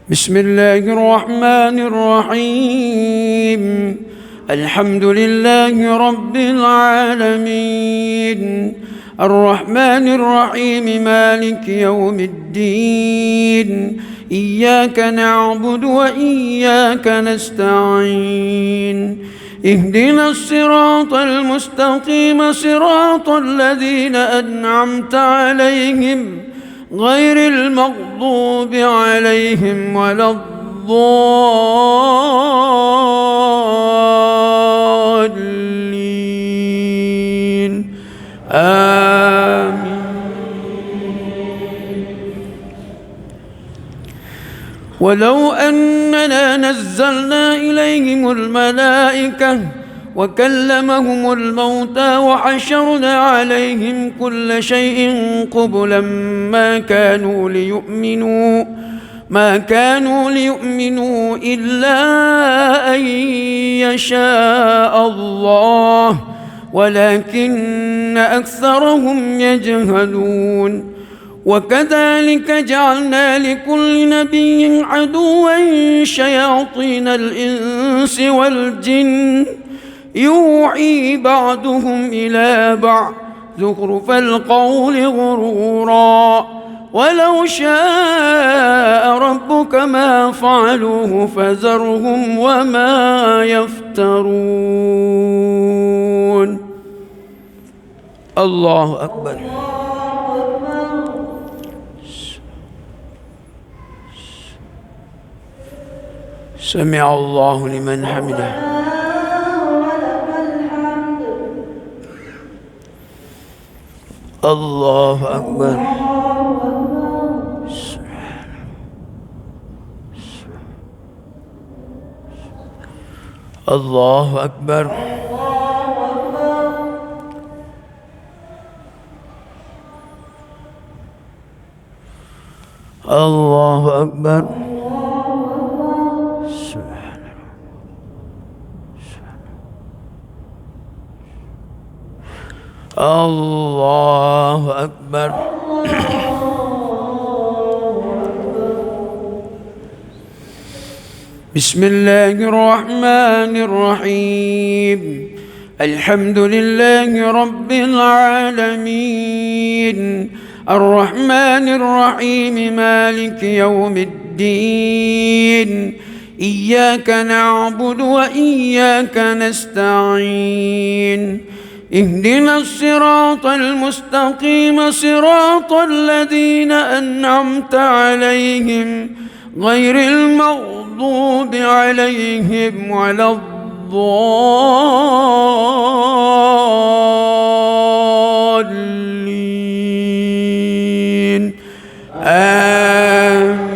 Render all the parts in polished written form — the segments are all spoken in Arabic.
بسم الله الرحمن الرحيم. الحمد لله رب العالمين، الرحمن الرحيم، مالك يوم الدين. إياك نعبد وإياك نستعين. اهدنا الصراط المستقيم، صراط الذين أنعمت عليهم غير المغضوب عليهم ولا الضالين. آمين. ولو أننا نزلنا إليهم الملائكة وكلمهم الموتى وحشرنا عليهم كل شيء قبلا ما كانوا ليؤمنوا إلا أن يشاء الله ولكن أكثرهم يجهلون. وكذلك جعلنا لكل نبي عدوا شياطين الإنس والجن يوحي بعضهم إلى بعض زخرف القول غرورا، ولو شاء ربك ما فعلوه فذرهم وما يفترون. الله أكبر. سمع الله لمن حمده. الله أكبر. الله أكبر. الله أكبر. الله أكبر. بسم الله الرحمن الرحيم. الحمد لله رب العالمين، الرحمن الرحيم، مالك يوم الدين. إياك نعبد وإياك نستعين. اهدنا الصراط المستقيم، صراط الذين أنعمت عليهم غير المغضوب عليهم ولا الضالين. آمين.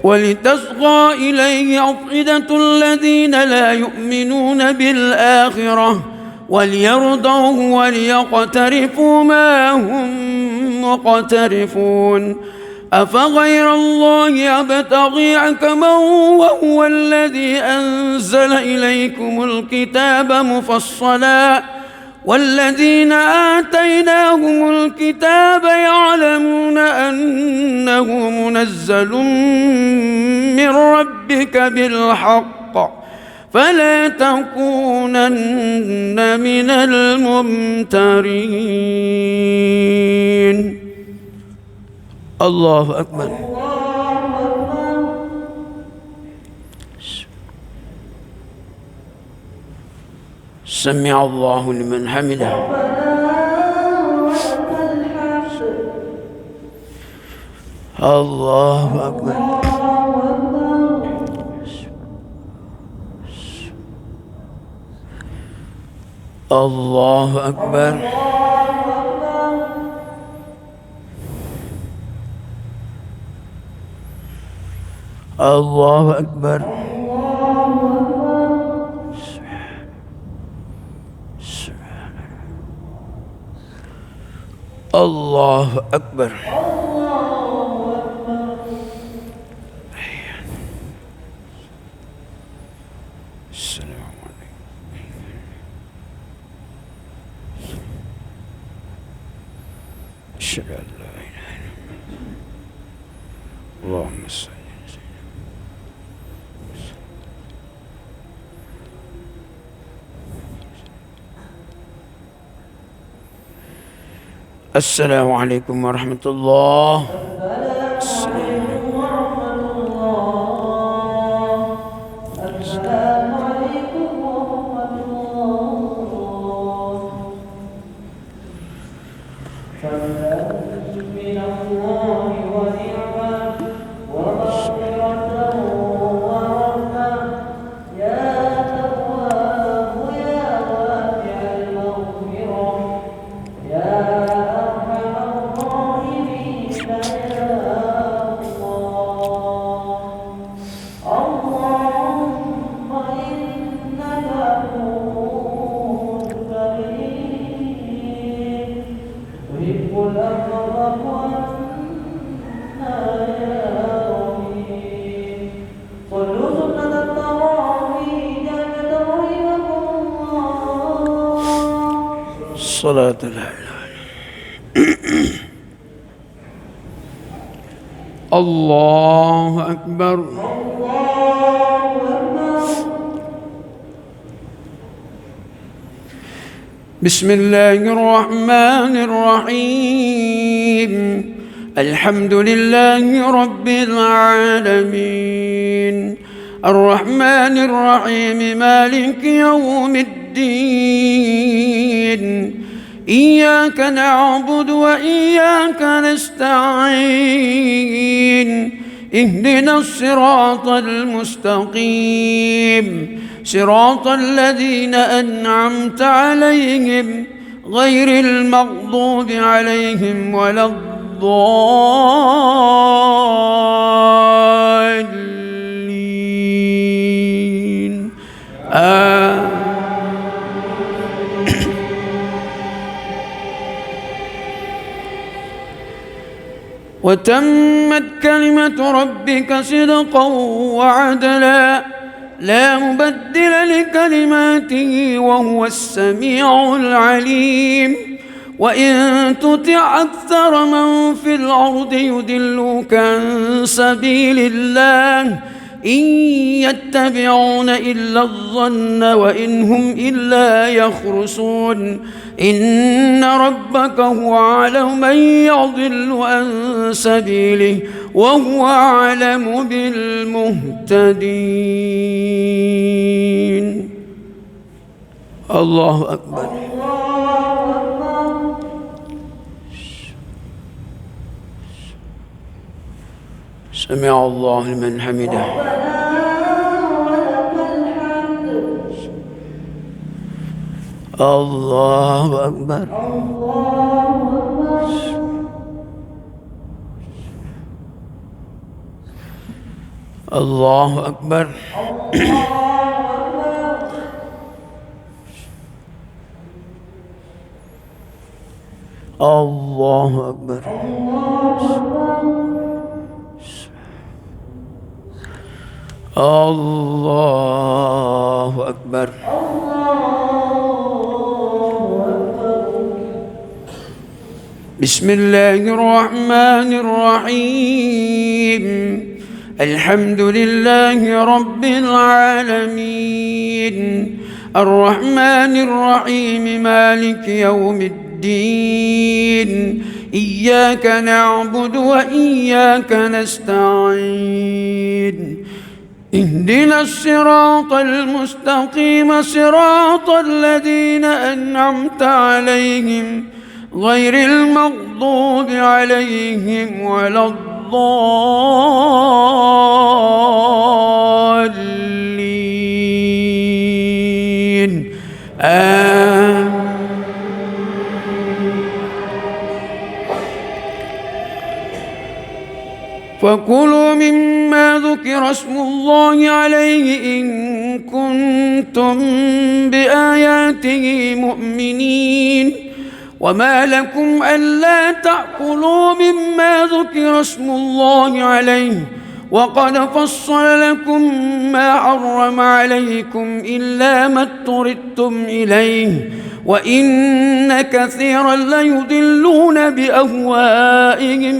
ولتصغى إليه أفئدة الذين لا يؤمنون بالآخرة وليرضوه وليقترفوا ما هم مقترفون. أفغير الله أبتغي حكما وهو الذي أنزل إليكم الكتاب مفصلا والذين آتيناهم الكتاب يعلمون أنه منزل من ربك بالحق فلا تكونن من الممترين. الله أكبر. سمع الله لمن حمده. الله أكبر. الله أكبر. الله أكبر. الله أكبر. السلام عليكم. أشهد أن لا إله إلا الله. اللهم صل. السلام عليكم ورحمة الله. صلاة لا إله إلا الله أكبر. بسم الله الرحمن الرحيم. الحمد لله رب العالمين الرحمن الرحيم مالك يوم الدين إياك نعبد وإياك نستعين اهدنا الصراط المستقيم صراط الذين أنعمت عليهم غير المغضوب عليهم ولا الضالين. وتمت كلمة ربك صدقا وعدلا لا مبدل لكلماته وهو السميع العليم. وإن تطع أكثر من في الأرض يضلوك عن سبيل الله إن يتبعون إلا الظن وإن هم إلا يخرصون. إن ربك هو أعلم من يضل عن سبيله وهو أعلم بالمهتدين. الله أكبر. سمع الله لمن حمده. الله أكبر. الله أكبر. الله أكبر. الله أكبر. بسم الله الرحمن الرحيم. الحمد لله رب العالمين الرحمن الرحيم مالك يوم الدين إياك نعبد وإياك نستعين اهدنا الصراط المستقيم صراط الذين أنعمت عليهم غير المغضوب عليهم ولا الضالين. فكلوا مما ذكر اسم الله عليه إن كنتم بآياته مؤمنين. وما لكم ألا تأكلوا مما ذكر اسم الله عليه وقد فصل لكم ما حرم عليكم إلا ما اضطررتم إليه وإن كثيرا ليضلون بأهوائهم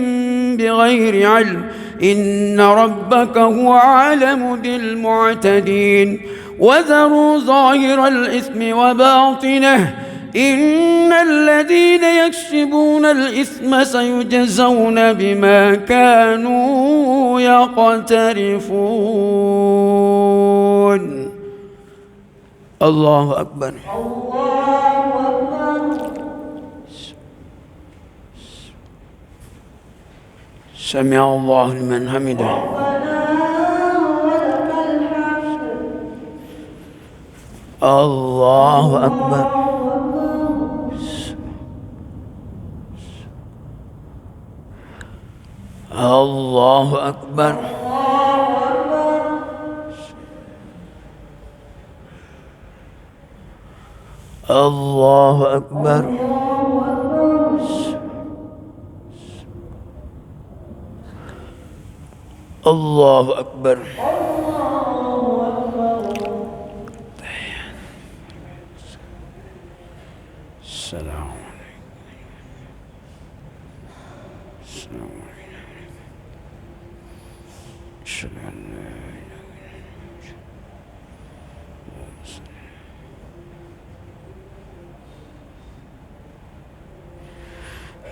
بغير علم إن ربك هو أعلم بالمعتدين وذروا ظاهر الإثم وباطنه إن الذين يكسبون الإثم سيجزون بما كانوا يقترفون. الله أكبر. سمع الله لمن حمده. الله أكبر. الله أكبر. الله أكبر. الله أكبر. السلام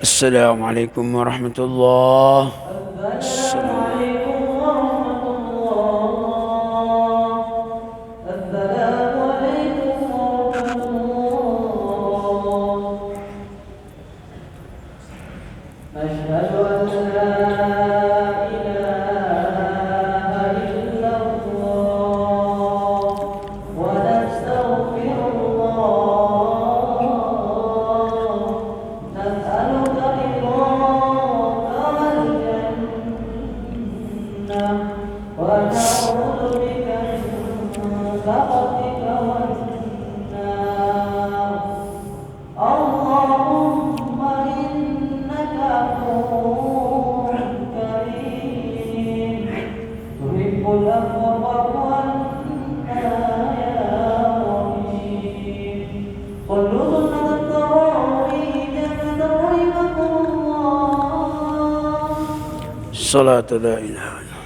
السلام عليكم ورحمة الله. السلام عليكم ورحمة الله. السلام عليكم ورحمة الله. أشهد أن لا إله إلا الله ونستغفر الله نسألك ونعوذ بك من سخطك والنار. اللهم إنك عفو كريم تحب العفو فاعف عنا يا رحيم. صلوا سنة التراويح جنة رحمكم الله. صلاة لا إله إلا الله.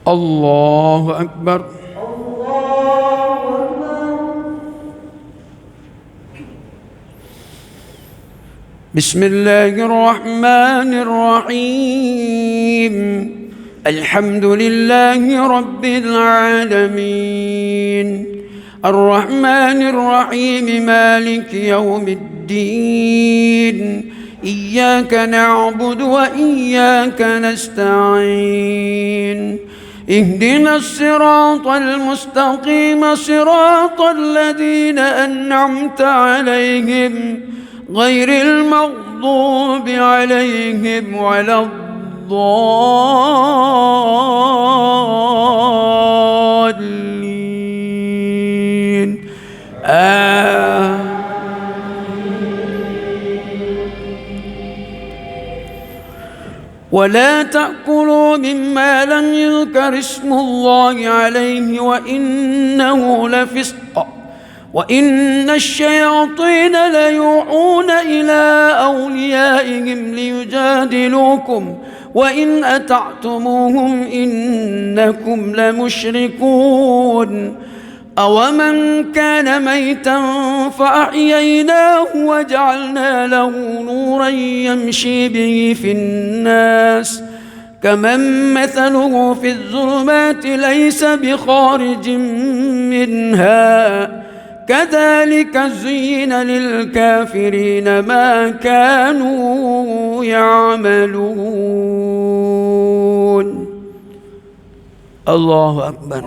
الله أكبر. الله أكبر. بسم الله الرحمن الرحيم. الحمد لله رب العالمين الرحمن الرحيم مالك يوم الدين إياك نعبد وإياك نستعين اهدنا الصراط المستقيم صراط الذين أنعمت عليهم غير المغضوب عليهم ولا الضالين. ولا تأكلوا مما لم يذكر اسم الله عليه وإنه لفسق وإن الشياطين ليوحون إلى أوليائهم ليجادلوكم وإن أطعتموهم إنكم لمشركون. أومن كان ميتا فأحييناه وجعلنا له نورا يمشي به في الناس كمن مثله في الظلمات ليس بخارج منها كذلك زين للكافرين ما كانوا يعملون. الله أكبر.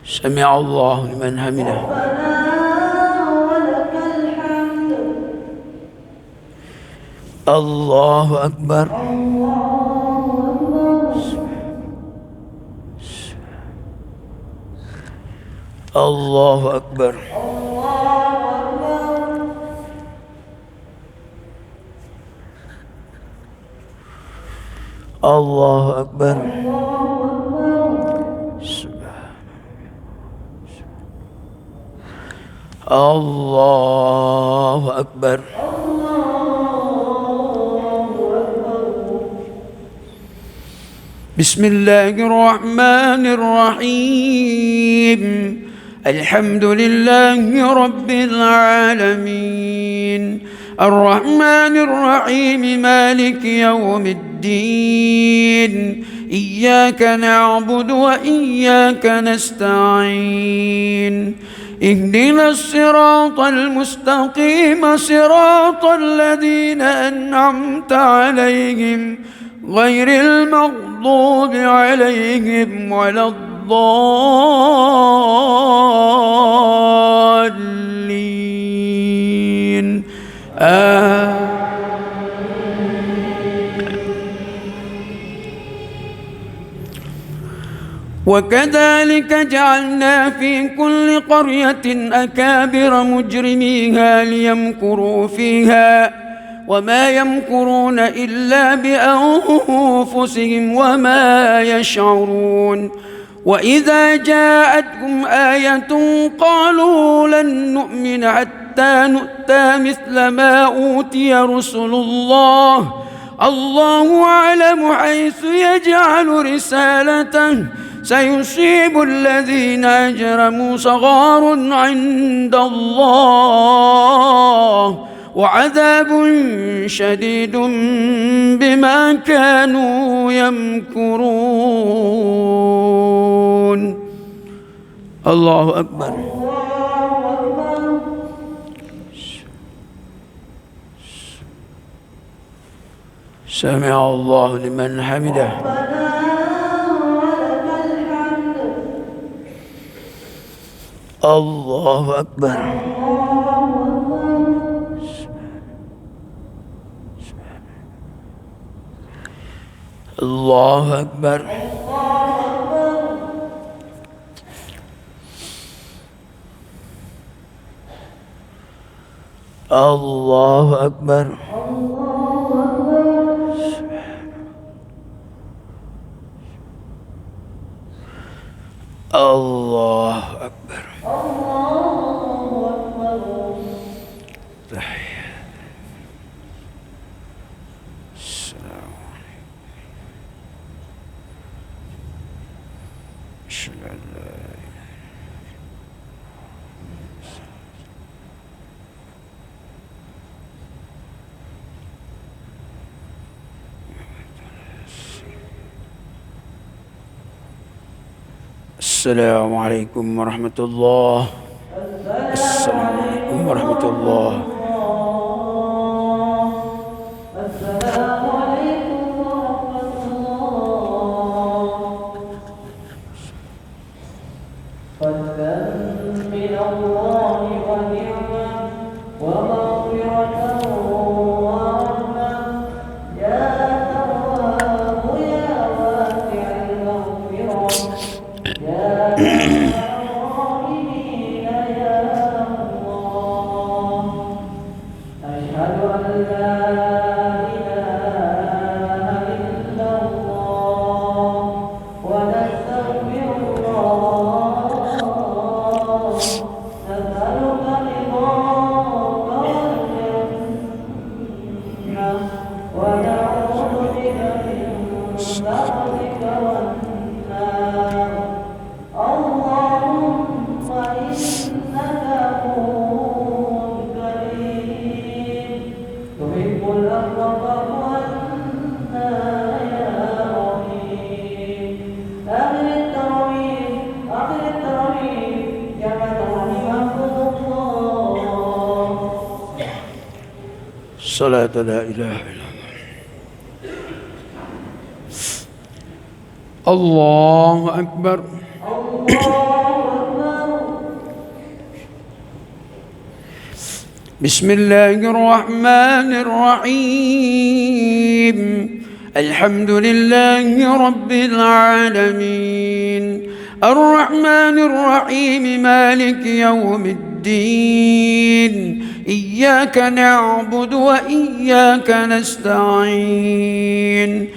سمع الله لمن حمده. الله أكبر. الله أكبر. الله أكبر. الله أكبر. بسم الله الرحمن الرحيم. الحمد لله رب العالمين، الرحمن الرحيم، مالك يوم الدين، إياك نعبد وإياك نستعين، اهدنا الصراط المستقيم، صراط الذين أنعمت عليهم غير المغضوب عليهم ولا الضالين. وكذلك جعلنا في كل قرية أكابر مجرميها ليمكروا فيها، وما يمكرون إلا بأنفسهم وما يشعرون. وإذا جاءتهم آية قالوا لن نؤمن حتى نؤتى مثل ما أوتي رسل الله، الله أعلم حيث يجعل رسالته، سيصيب الذين أجرموا صغار عند الله وعذاب شديد بما كانوا يمكرون. الله أكبر. سمع الله لمن حمده. الله أكبر. الله أكبر. الله أكبر. الله أكبر. السلام عليكم ورحمة الله. السلام عليكم ورحمة الله. السلام عليكم ورحمة الله. فضلا من الله ونعمة ومغفرة ورحمة، يا تواب يا واسع المغفرة، يا الراحمين يا الله. أشهد أن لا إله إلا الله ونستغفر الله، نسألك رضاك والجنة ونعوذ بك من سخطك والنار. اللهم إنك عفو كريم تحب العفو فاعف عنا يا رحيم. آخر التراويح كما رحمكم الله. صلاة لا إله إلا الله. الله أكبر. بسم الله الرحمن الرحيم. الحمد لله رب العالمين، الرحمن الرحيم، مالك يوم الدين، إياك نعبد وإياك نستعين،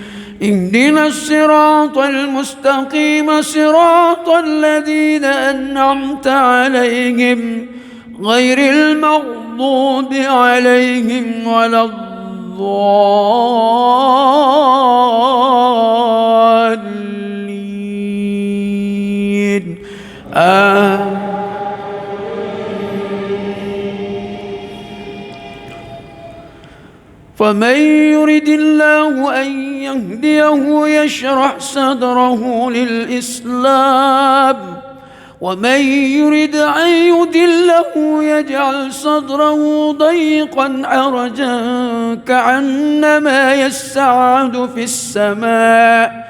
اهدنا الصراط المستقيم صراط الذين أنعمت عليهم غير المغضوب عليهم ولا الضالين فمن يرد الله أن يهديه يشرح صدره للإسلام ومن يرد أن يضله يجعل صدره ضيقا حرجا كأنما يسعد في السماء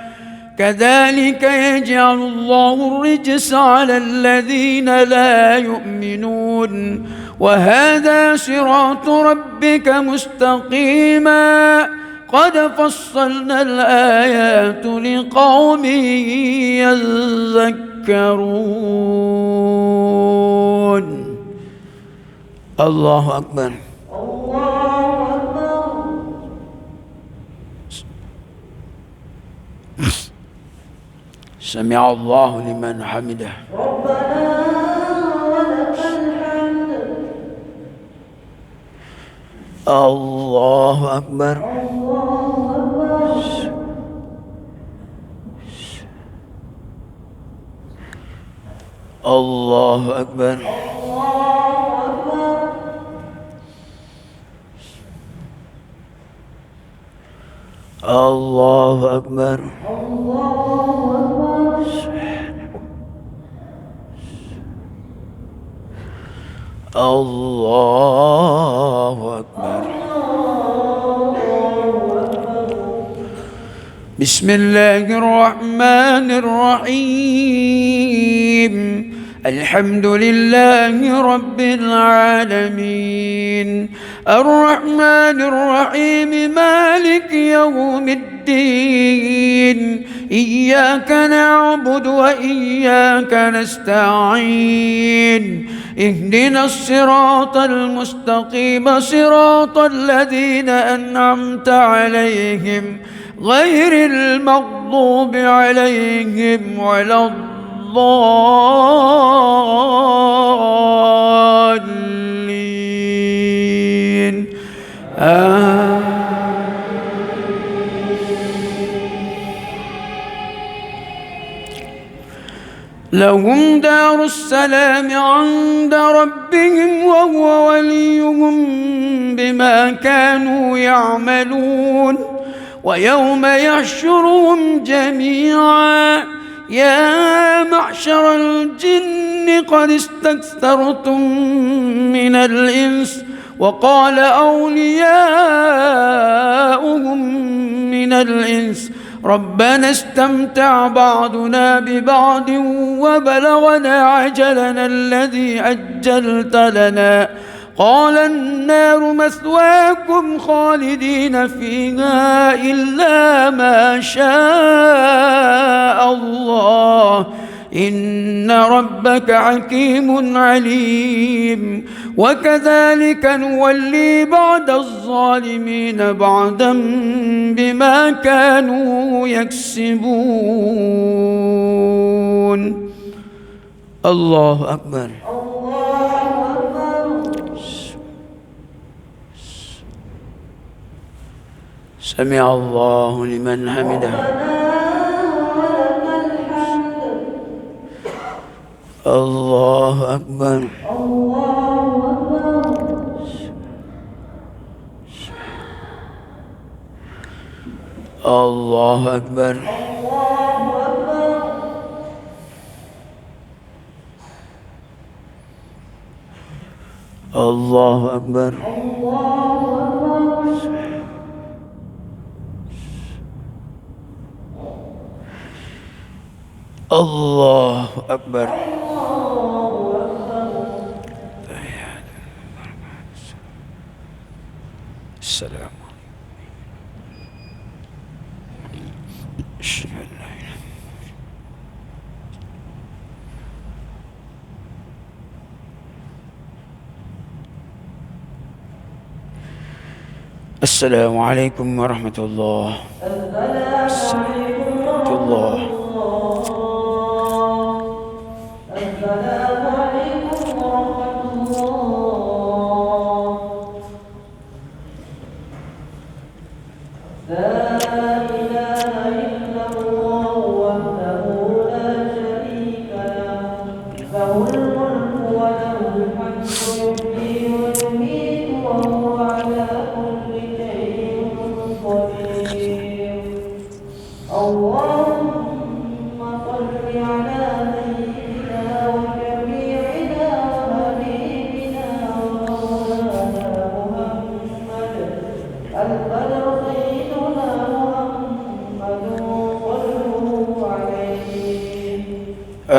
كذلك يجعل الله الرجس على الذين لا يؤمنون وهذا صراط ربك مستقيما قد فصلنا الآيات لقوم يذكرون. الله أكبر. الله أكبر. سمع الله لمن حمده. ربنا ولك الحمد. الله أكبر. الله أكبر. الله أكبر. الله أكبر. بسم الله الرحمن الرحيم الحمد لله رب العالمين الرحمن الرحيم مالك يوم الدين إياك نعبد وإياك نستعين اهدنا الصراط المستقيم صراط الذين أنعمت عليهم غير المغضوب عليهم ولا الضالين لهم دار السلام عند ربهم وهو وليهم بما كانوا يعملون ويوم يحشرهم جميعا يا معشر الجن قد استكثرتم من الإنس وقال أولياؤهم من الإنس ربنا استمتع بعضنا ببعض وبلغنا عجلنا الذي أجلت لنا قال النار مثواكم خالدين فيها إلا ما شاء الله إن ربك حكيم عليم وكذلك نولي بعض الظالمين بعضا بما كانوا يكسبون. الله أكبر. سمع الله لمن حمده. الله أكبر. الله أكبر. الله أكبر. الله أكبر. السلام السلام عليكم ورحمة الله. السلام ورحمة الله.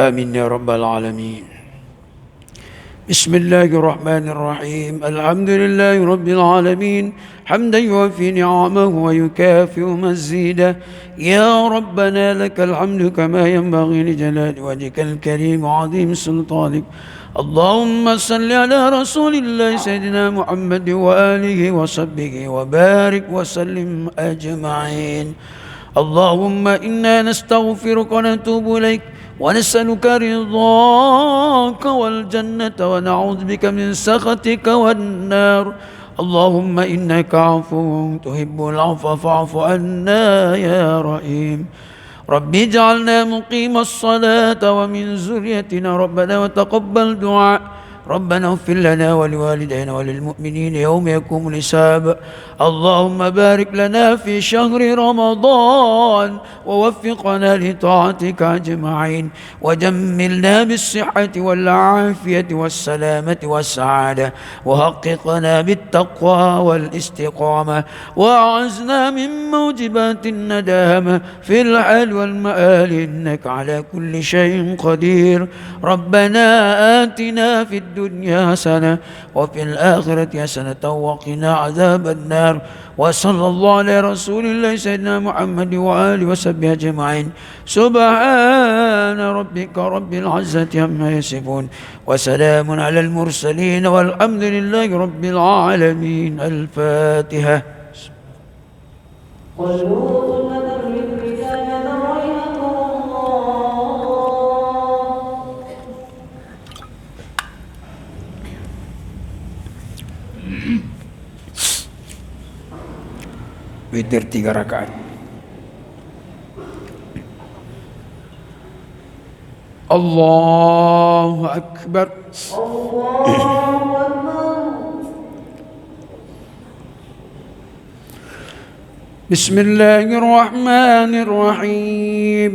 آمين يا رب العالمين. بسم الله الرحمن الرحيم. الحمد لله رب العالمين حمدا يوفي نعمه ويكافئ مزيده. يا ربنا لك الحمد كما ينبغي لجلال وجهك الكريم وعظيم سلطانك. اللهم صل على رسول الله سيدنا محمد وآله وصحبه وبارك وسلم أجمعين. اللهم إنا نستغفرك ونتوب إليك ونسألك رضاك والجنة ونعوذ بك من سخطك والنار. اللهم إنك عفو تحب العفو فاعف عنا يا رحيم. رب اجعلنا مقيم الصلاة ومن ذريتنا ربنا وتقبل دعاء. ربنا اغفر لنا ولوالدينا وللمؤمنين يوم يقوم الحساب. اللهم بارك لنا في شهر رمضان ووفقنا لطاعتك أجمعين وجملنا بالصحة والعافية والسلامة والسعادة وحققنا بالتقوى والاستقامة وأعزنا من موجبات الندامة في الحال والمآل إنك على كل شيء قدير. ربنا آتنا في الدنيا حسنة وفي الآخرة حسنة وقنا عذاب النار. وصلى الله على رسول الله سيدنا محمد وآله وصحبه أجمعين. سبحان ربك رب العزة عما يصفون وسلام على المرسلين والحمد لله رب العالمين. الفاتحة. Witir 3 rakaat. Allahu Akbar. Bismillahir Rahmanir Rahim.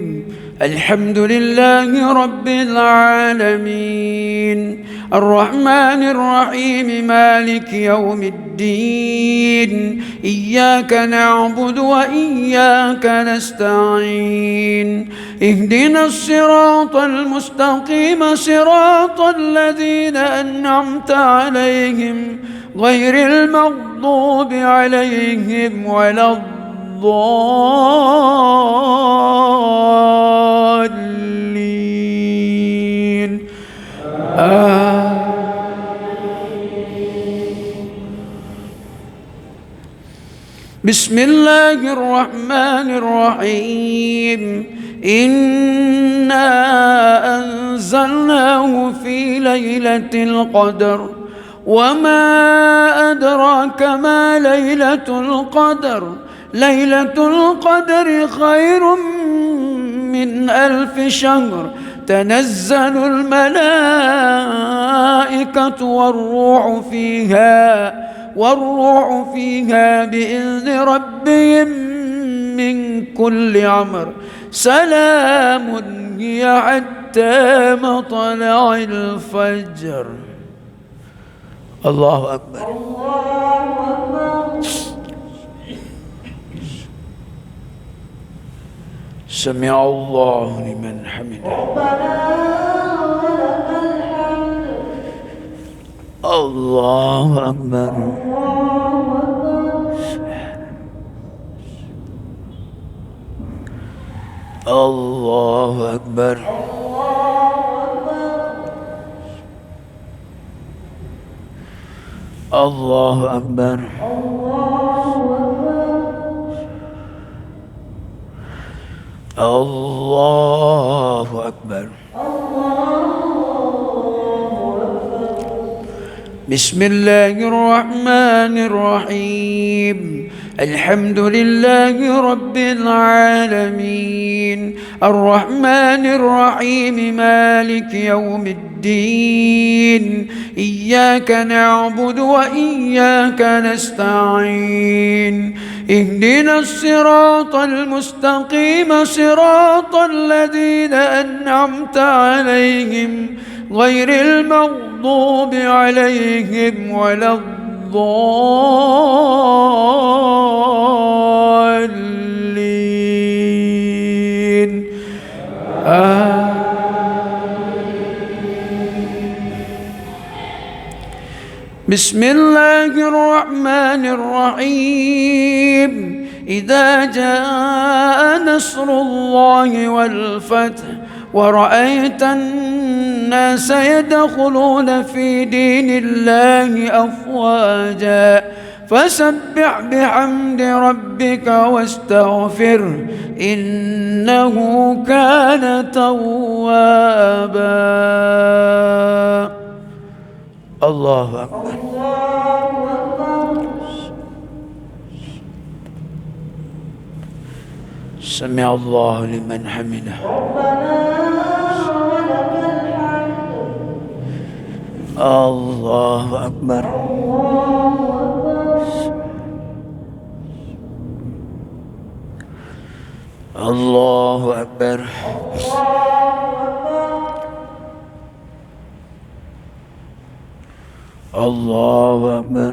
Alhamdulillahi Rabbil Alamin. Ar-Rahmanir Rahim. Maliki Yawmiddin. إياك نعبد وإياك نستعين. اهدنا الصراط المستقيم صراط الذين أنعمت عليهم غير المغضوب عليهم ولا الضالين. بسم الله الرحمن الرحيم. إنا أنزلناه في ليلة القدر وما أدراك ما ليلة القدر. ليلة القدر خير من 1000 شهر. تنزل الملائكة والروح فيها بإذن ربهم من كل أمر. سلام هي حتى مطلع الفجر. الله أكبر. سمع الله لمن حمده. الله أكبر. الله أكبر. الله أكبر. الله أكبر. بسم الله الرحمن الرحيم. الحمد لله رب العالمين، الرحمن الرحيم، مالك يوم الدين، إياك نعبد وإياك نستعين، اهدنا الصراط المستقيم، صراط الذين أنعمت عليهم غير المغضوب عليهم ولا الضالين. بسم الله الرحمن الرحيم. إذا جاء نصر الله والفتح ورأيت الناس يدخلون في دين الله أفواجا فسبح بحمد ربك واستغفره إنه كان توابا. الله أكبر. سمع الله لمن حمده. الله أكبر. الله أكبر. الله أكبر.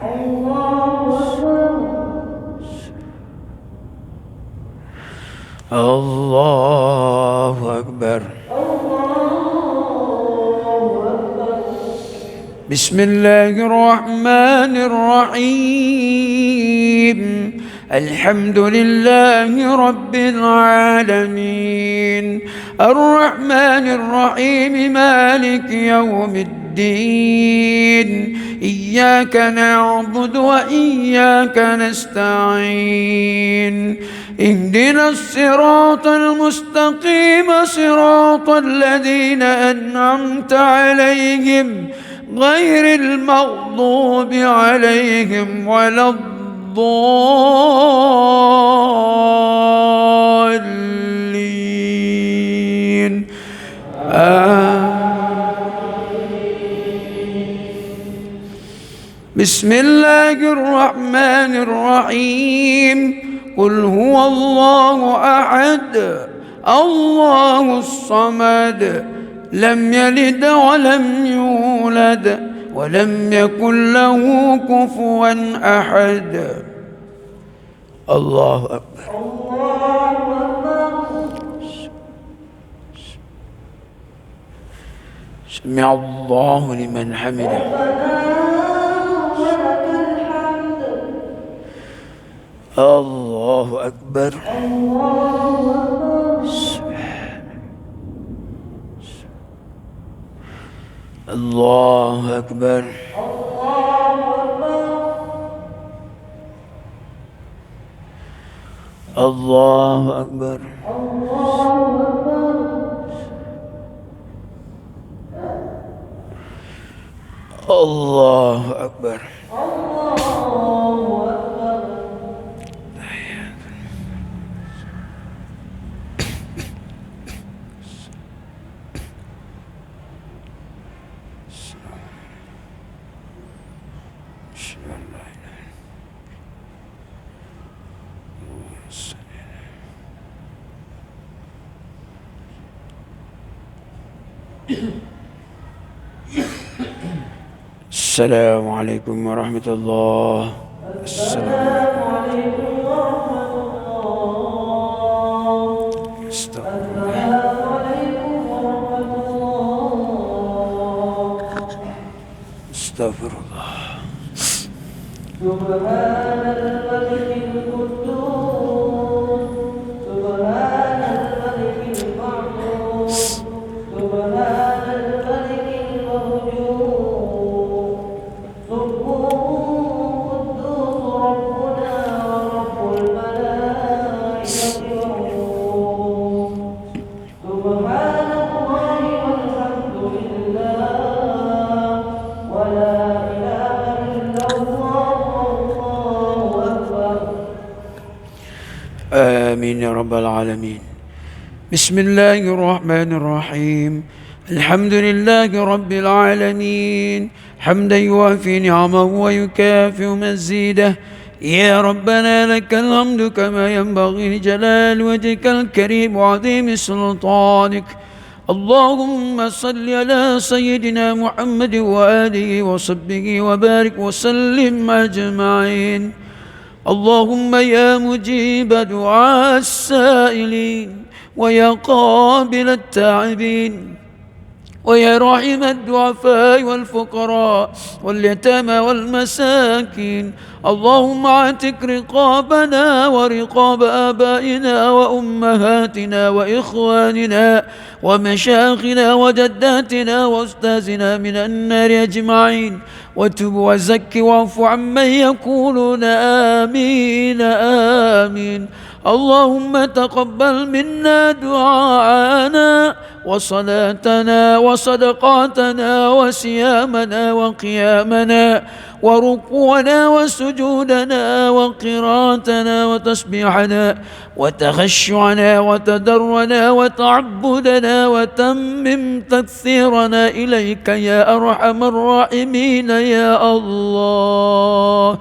الله أكبر. بسم الله الرحمن الرحيم. الحمد لله رب العالمين، الرحمن الرحيم، مالك يوم الدين، إياك نعبد وإياك نستعين، اهدنا الصراط المستقيم، صراط الذين أنعمت عليهم غير المغضوب عليهم ولا الضالين. بسم الله الرحمن الرحيم. قل هو الله أحد الله الصمد لم يلد ولم يولد ولم يكن له كفوا أحد. الله أكبر. سمع الله لمن حمده. الله أكبر. الله أكبر. الله أكبر. الله أكبر. السلام عليكم ورحمة الله. السلام عليكم ورحمة الله. استغفر الله. سبحان الملك القدوس، سبحان الملك المعصوم، سبحان الملك الموجود، سبوح آمين يا رب العالمين. بسم الله الرحمن الرحيم. الحمد لله رب العالمين حمدا يوافي نعمه ويكافئ مزيده. يا ربنا لك الحمد كما ينبغي لجلال وجهك الكريم وعظيم سلطانك. اللهم صل على سيدنا محمد وآله وصحبه وبارك وسلم أجمعين. اللهم يا مجيب دعاء السائلين ويا قابل التائبين ويا راحم الضعفاء والفقراء واليتامى والمساكين، اللهم اعتق رقابنا ورقاب آبائنا وأمهاتنا وإخواننا ومشايخنا وجداتنا وأستاذنا من النار أجمعين، وتب وزك واعف عمن يقولون آمين آمين. اللهم تقبل منا دعاءنا وصلاتنا وصدقاتنا وصيامنا وقيامنا وركوعنا وسجودنا وقراءتنا وتسبيحنا وتخشعنا وتضرنا وتعبدنا وتمم تكثيرنا إليك يا أرحم الراحمين يا الله.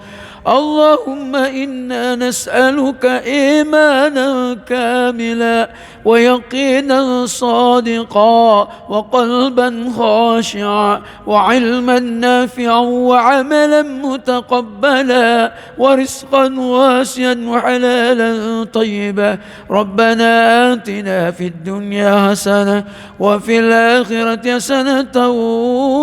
اللهم إنا نسألك إيمانا كاملا ويقينا صادقا وقلبا خاشعا وعلما نافعا وعملا متقبلا ورزقا واسعا وحلالا طيبا. ربنا آتنا في الدنيا حسنة وفي الآخرة حسنة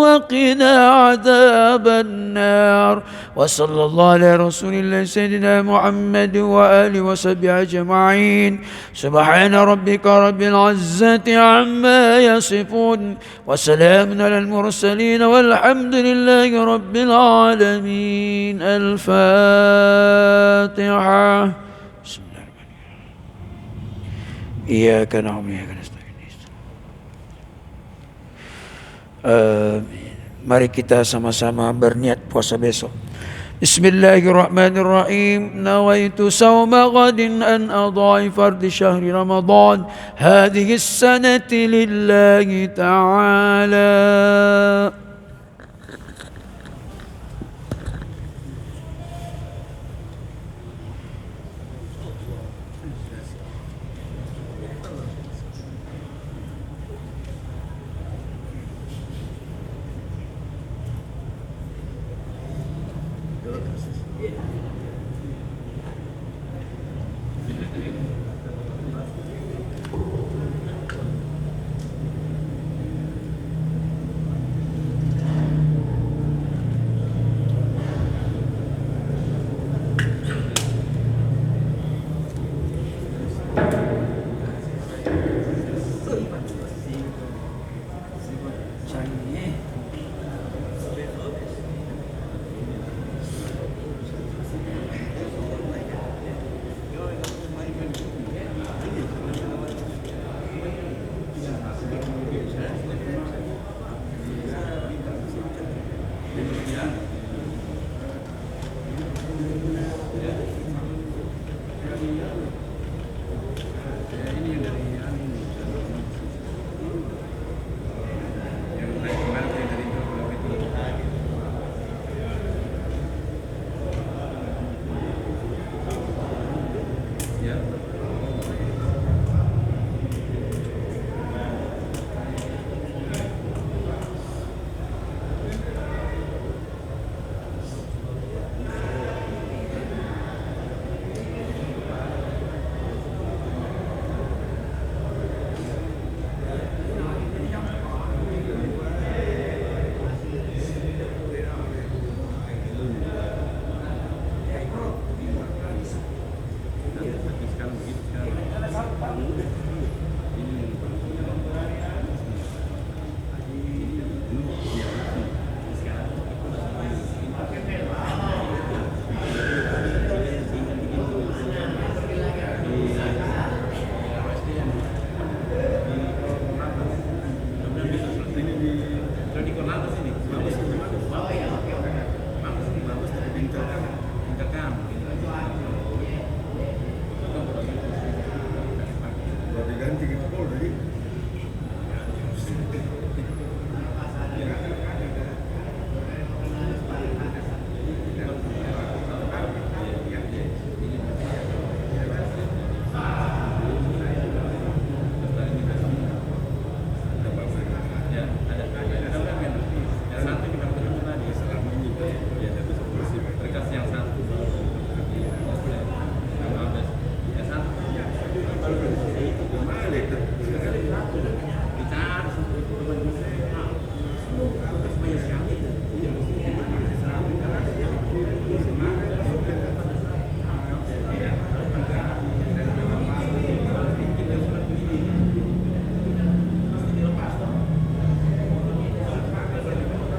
وقنا عذاب النار. وصلى الله على رسول الله سيدنا محمد وآله وصحبه أجمعين. سبحان ربك رب العزة عما يصفون وسلام على المرسلين والحمد لله رب العالمين. الفاتحة. بسم الله الرحمن الرحيم. إياك نعبد وإياك نستعين. Mari kita sama-sama berniat puasa besok. Bismillahirrahmanirrahim. Nawaitu sawma ghadin an adai fardi syahri Ramadan hadhihi sanati lillahi ta'ala.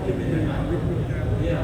Iya,